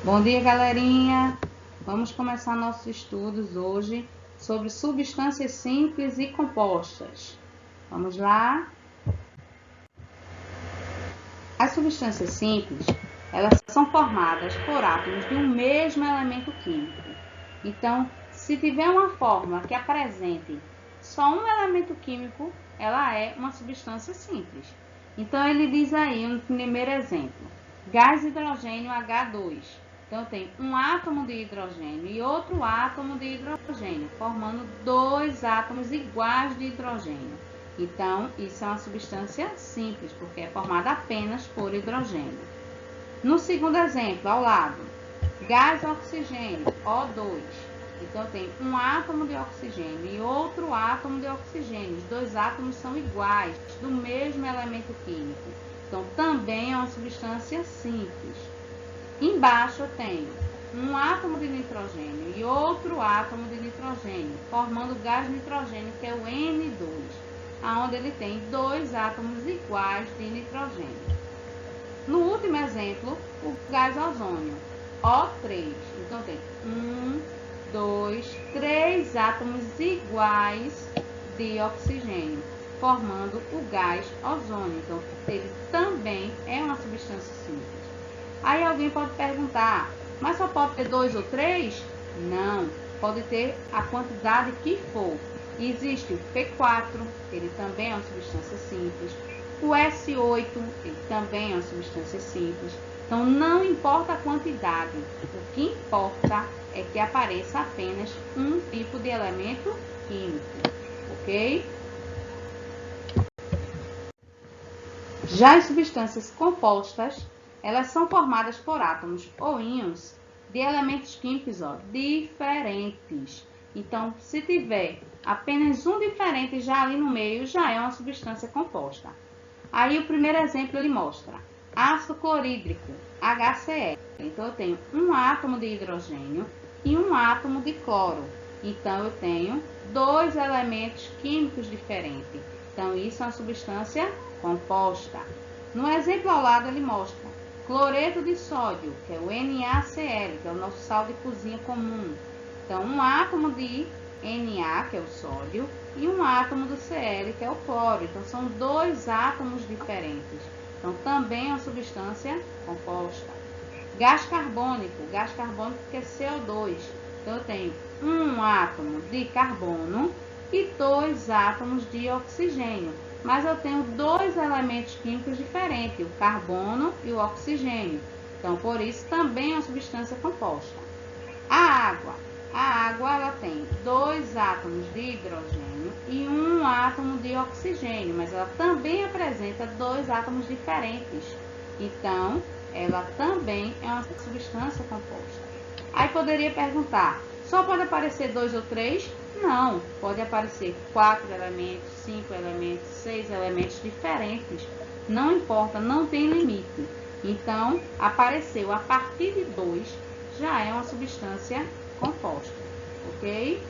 Bom dia, galerinha! Vamos começar nossos estudos hoje sobre substâncias simples e compostas. Vamos lá? As substâncias simples, elas são formadas por átomos de um mesmo elemento químico. Então, se tiver uma fórmula que apresente só um elemento químico, ela é uma substância simples. Então, ele diz aí no primeiro exemplo, gás hidrogênio H2. Então, eu tenho um átomo de hidrogênio e outro átomo de hidrogênio, formando dois átomos iguais de hidrogênio. Então, isso é uma substância simples, porque é formada apenas por hidrogênio. No segundo exemplo, ao lado, gás oxigênio, O2. Então, tem um átomo de oxigênio e outro átomo de oxigênio. Os dois átomos são iguais, do mesmo elemento químico. Então, também é uma substância simples. Embaixo eu tenho um átomo de nitrogênio e outro átomo de nitrogênio, formando o gás nitrogênio, que é o N2, onde ele tem dois átomos iguais de nitrogênio. No último exemplo, o gás ozônio, O3. Então, tem 3 átomos iguais de oxigênio, formando o gás ozônio. Então, ele também é uma substância simples. Aí alguém pode perguntar, mas só pode ter 2 ou 3? Não, pode ter a quantidade que for. Existe o P4, ele também é uma substância simples. O S8, ele também é uma substância simples. Então, não importa a quantidade, o que importa é que apareça apenas um tipo de elemento químico, ok? Já as substâncias compostas, elas são formadas por átomos ou íons de elementos químicos diferentes. Então, se tiver apenas um diferente já ali no meio, já é uma substância composta. Aí o primeiro exemplo ele mostra ácido clorídrico, HCl. Então, eu tenho um átomo de hidrogênio e um átomo de cloro. Então, eu tenho dois elementos químicos diferentes. Então, isso é uma substância composta. No exemplo ao lado, ele mostra cloreto de sódio, que é o NaCl, que é o nosso sal de cozinha comum. Então, um átomo de Na, que é o sódio, e um átomo do Cl, que é o cloro. Então, são dois átomos diferentes. Então, também é uma substância composta. Gás carbônico que é CO2. Então, eu tenho um átomo de carbono e dois átomos de oxigênio. Mas eu tenho dois elementos químicos diferentes, o carbono e o oxigênio. Então, por isso, também é uma substância composta. A água ela tem dois átomos de hidrogênio e um átomo de oxigênio, mas ela também apresenta dois átomos diferentes. Então, ela também é uma substância composta. Aí poderia perguntar, só pode aparecer 2 ou 3? Não, pode aparecer 4 elementos, 5 elementos, 6 elementos diferentes. Não importa, não tem limite. Então, apareceu a partir de 2, já é uma substância composta, ok?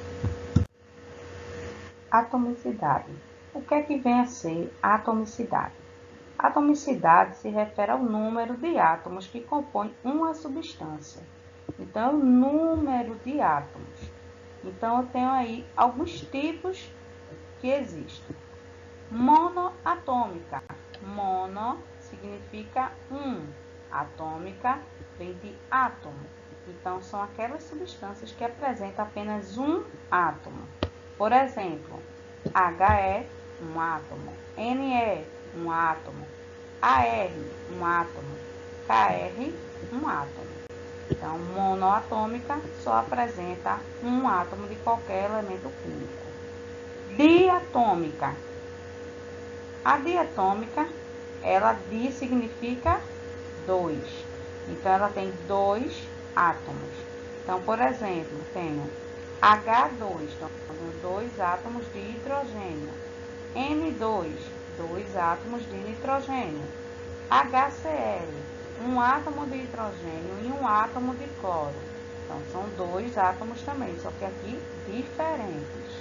Atomicidade. O que é que vem a ser a atomicidade? A atomicidade se refere ao número de átomos que compõem uma substância. Então, o número de átomos. Então, eu tenho aí alguns tipos que existem. Monoatômica. Mono significa um. Atômica vem de átomo. Então, são aquelas substâncias que apresentam apenas um átomo. Por exemplo, HE, um átomo. NE, um átomo. AR, um átomo. KR, um átomo. Então, monoatômica só apresenta um átomo de qualquer elemento químico. Diatômica. A diatômica, ela di significa 2. Então, ela tem dois átomos. Então, por exemplo, tenho H2, então, tenho dois átomos de hidrogênio. N2, dois átomos de nitrogênio. HCl, um átomo de hidrogênio e um átomo de cloro. Então, são dois átomos também, só que aqui diferentes.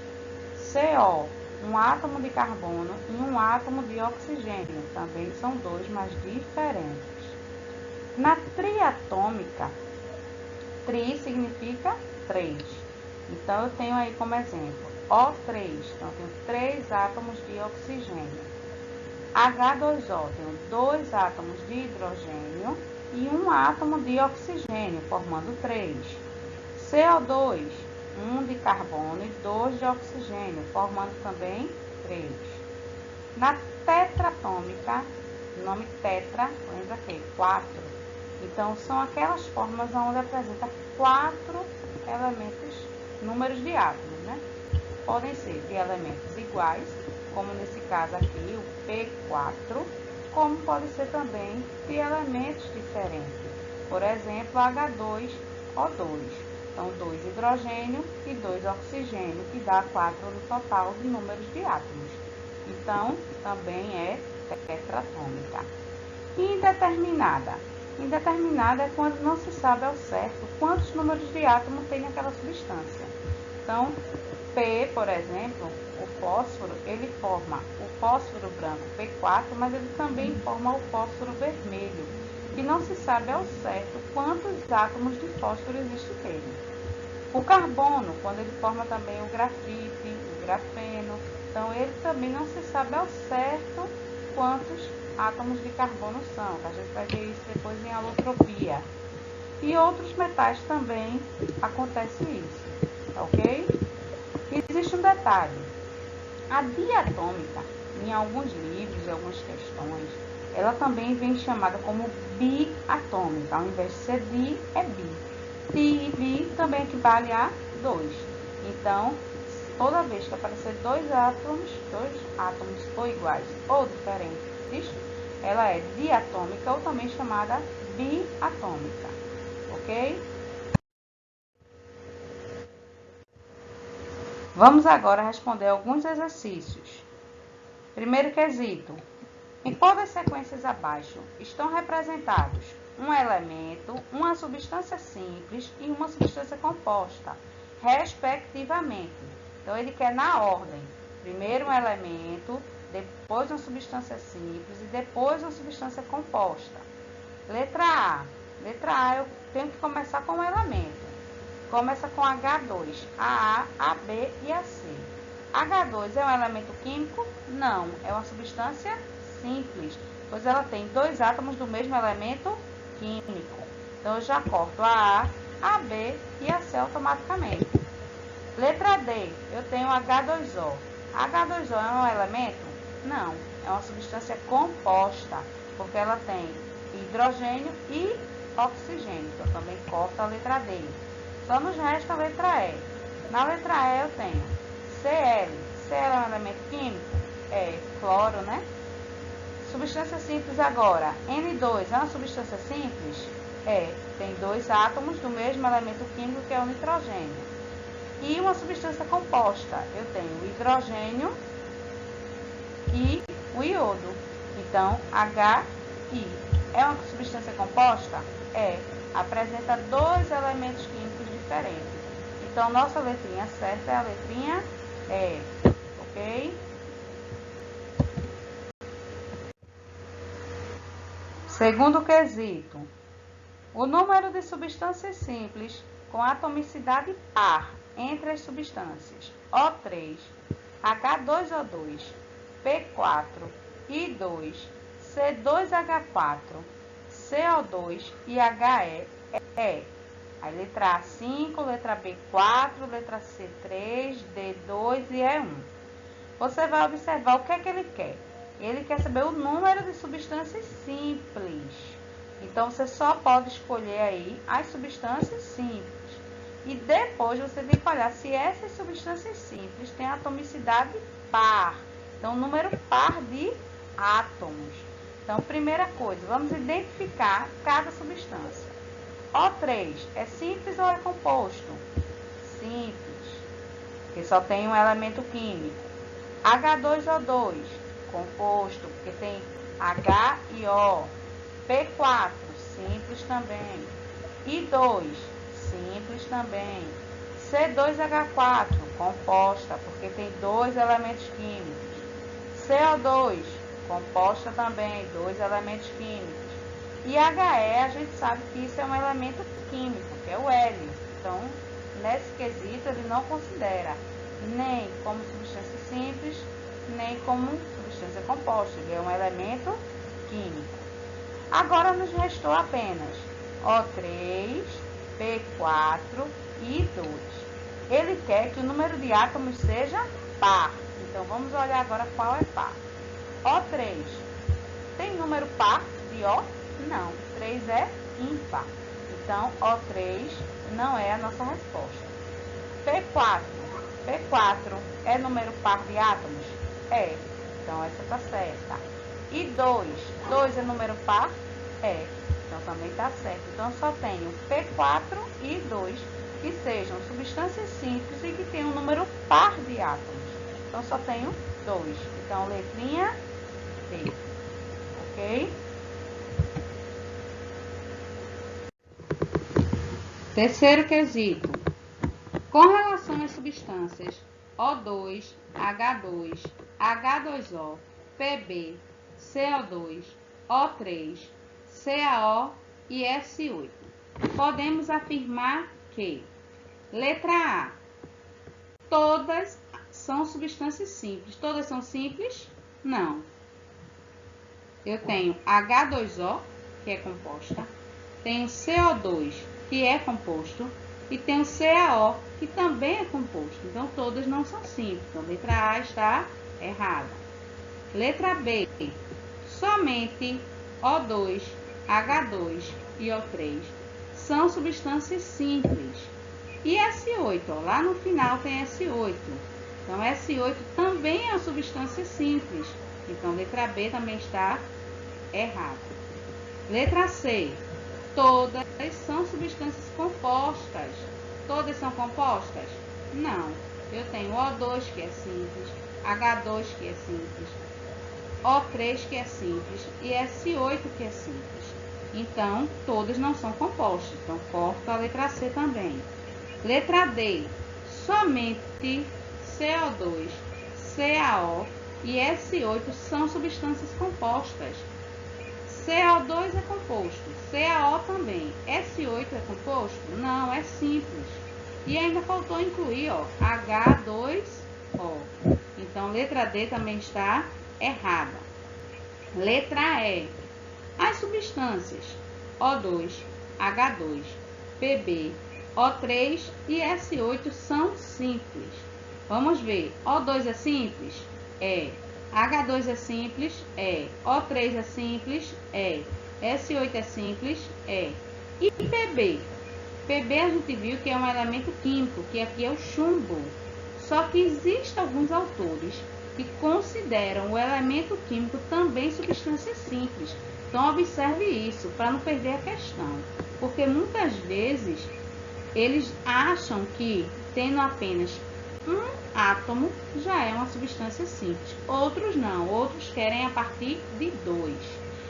CO, um átomo de carbono e um átomo de oxigênio. Também são dois, mas diferentes. Na triatômica, Tri significa 3. Então, eu tenho aí como exemplo O3. Então, eu tenho 3 átomos de oxigênio. H2O, tenho 2 átomos de hidrogênio e 1 átomo de oxigênio, formando 3. CO2, 1 de carbono e 2 de oxigênio, formando também 3. Na tetratômica, o nome tetra, lembra que? 4. Então, são aquelas fórmulas onde apresenta 4 elementos, números de átomos, né? Podem ser de elementos iguais, como nesse caso aqui, o P4, como pode ser também de elementos diferentes. Por exemplo, H2O2. Então, 2 hidrogênio e 2 oxigênio, que dá 4 no total de números de átomos. Então, também é tetratômica. Indeterminada. Indeterminada é quando não se sabe ao certo quantos números de átomo tem naquela substância. Então, P, por exemplo, o fósforo, ele forma o fósforo branco P4, mas ele também forma o fósforo vermelho, que não se sabe ao certo quantos átomos de fósforo existem nele. O carbono, quando ele forma também o grafite, o grafeno, então ele também não se sabe ao certo quantos átomos de carbono são. A gente vai ver isso depois em alotropia. E outros metais também acontece isso, ok? Existe um detalhe. A diatômica, em alguns livros e algumas questões, ela também vem chamada como biatômica. Ao invés de ser di, é bi. Di e bi também equivale a 2. Então, toda vez que aparecer dois átomos ou iguais ou diferentes, ela é diatômica ou também chamada biatômica, ok? Vamos agora responder alguns exercícios. Primeiro quesito. Em qual das sequências abaixo estão representados um elemento, uma substância simples e uma substância composta, respectivamente? Então, ele quer na ordem. Primeiro um elemento, depois uma substância simples e depois uma substância composta. Letra A. Letra A, eu tenho que começar com um elemento. Começa com H2, a A, a B e a C. H2 é um elemento químico? Não, é uma substância simples, pois ela tem 2 átomos do mesmo elemento químico. Então, eu já corto a B e a C automaticamente. Letra D, eu tenho H2O. H2O é um elemento? Não, é uma substância composta, porque ela tem hidrogênio e oxigênio. Então, eu também corto a letra D. Só nos resta a letra E. Na letra E eu tenho Cl. Cl é um elemento químico? É cloro, né? Substância simples agora. N2 é uma substância simples? É. Tem 2 átomos do mesmo elemento químico, que é o nitrogênio. E uma substância composta. Eu tenho o hidrogênio e o iodo. Então, HI. É uma substância composta? É. Apresenta 2 elementos químicos diferentes. Então, nossa letrinha certa é a letrinha E, ok? Segundo quesito. O número de substâncias simples com atomicidade par entre as substâncias O3, H2O2, P4, I2, C2H4, CO2 e HE é. Aí letra A 5, letra B 4, letra C 3, D 2 e E 1. Você vai observar o que é que ele quer. Ele quer saber o número de substâncias simples. Então, você só pode escolher aí as substâncias simples. E depois você tem que olhar se essas substâncias simples têm atomicidade par. Então, número par de átomos. Então, primeira coisa, vamos identificar cada substância. O3 é simples ou é composto? Simples, porque só tem um elemento químico. H2O2, composto, porque tem H e O. P4, simples também. I2, simples também. C2H4, composta, porque tem 2 elementos químicos. CO2, composta também, 2 elementos químicos. E HE, a gente sabe que isso é um elemento químico, que é o hélio. Então, nesse quesito, ele não considera nem como substância simples, nem como substância composta. Ele é um elemento químico. Agora, nos restou apenas O3, P4 e 2. Ele quer que o número de átomos seja par. Então, vamos olhar agora qual é par. O3 tem número par de O? Não, 3 é ímpar. Então, O3 não é a nossa resposta. P4 é número par de átomos? É. Então, essa está certa. E 2 é número par? É. Então, também está certo. Então, só tenho P4 e 2 que sejam substâncias simples e que tenham um número par de átomos. Então, só tenho 2. Então, letrinha D. Ok? Terceiro quesito. Com relação às substâncias O2, H2, H2O, Pb, CO2, O3, CaO e S8, podemos afirmar que, letra A, todas são substâncias simples. Todas são simples? Não. Eu tenho H2O, que é composta, tenho CO2, que é composto, e tenho CaO, que também é composto. Então, todas não são simples. Então, letra A está errada. Letra B, somente O2, H2 e O3 são substâncias simples. E S8, ó, lá no final tem S8. Então, S8 também é uma substância simples. Então, letra B também está errada. Letra C, todas são substâncias compostas. Todas são compostas? Não. Eu tenho O2 que é simples, H2 que é simples, O3 que é simples e S8 que é simples. Então, todas não são compostas. Então, corto a letra C também. Letra D, somente CO2, CaO e S8 são substâncias compostas. CO2 é composto, CaO também. S8 é composto? Não, é simples. E ainda faltou incluir, ó, H2O. Então, letra D também está errada. Letra E. As substâncias O2, H2, Pb, O3 e S8 são simples. Vamos ver. O2 é simples? É. H2 é simples? É. O3 é simples? É. S8 é simples? É. E Pb? Pb a gente viu que é um elemento químico, que aqui é o chumbo. Só que existem alguns autores que consideram o elemento químico também substância simples. Então, observe isso, para não perder a questão. Porque muitas vezes eles acham que tendo apenas um átomo já é uma substância simples. Outros não, outros querem a partir de 2.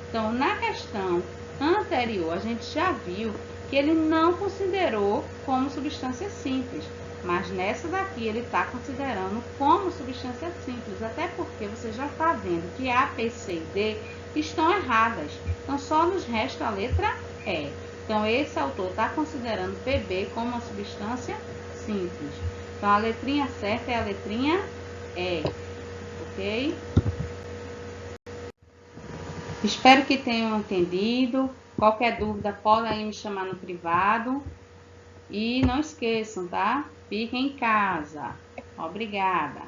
Então, na questão anterior, a gente já viu que ele não considerou como substância simples. Mas nessa daqui ele está considerando como substância simples. Até porque você já está vendo que A, P, C e D estão erradas. Então, só nos resta a letra E. Então, esse autor está considerando Pb como uma substância simples. Então, a letrinha certa é a letrinha E. Ok? Espero que tenham entendido. Qualquer dúvida, podem me chamar no privado. E não esqueçam, tá? Fiquem em casa. Obrigada.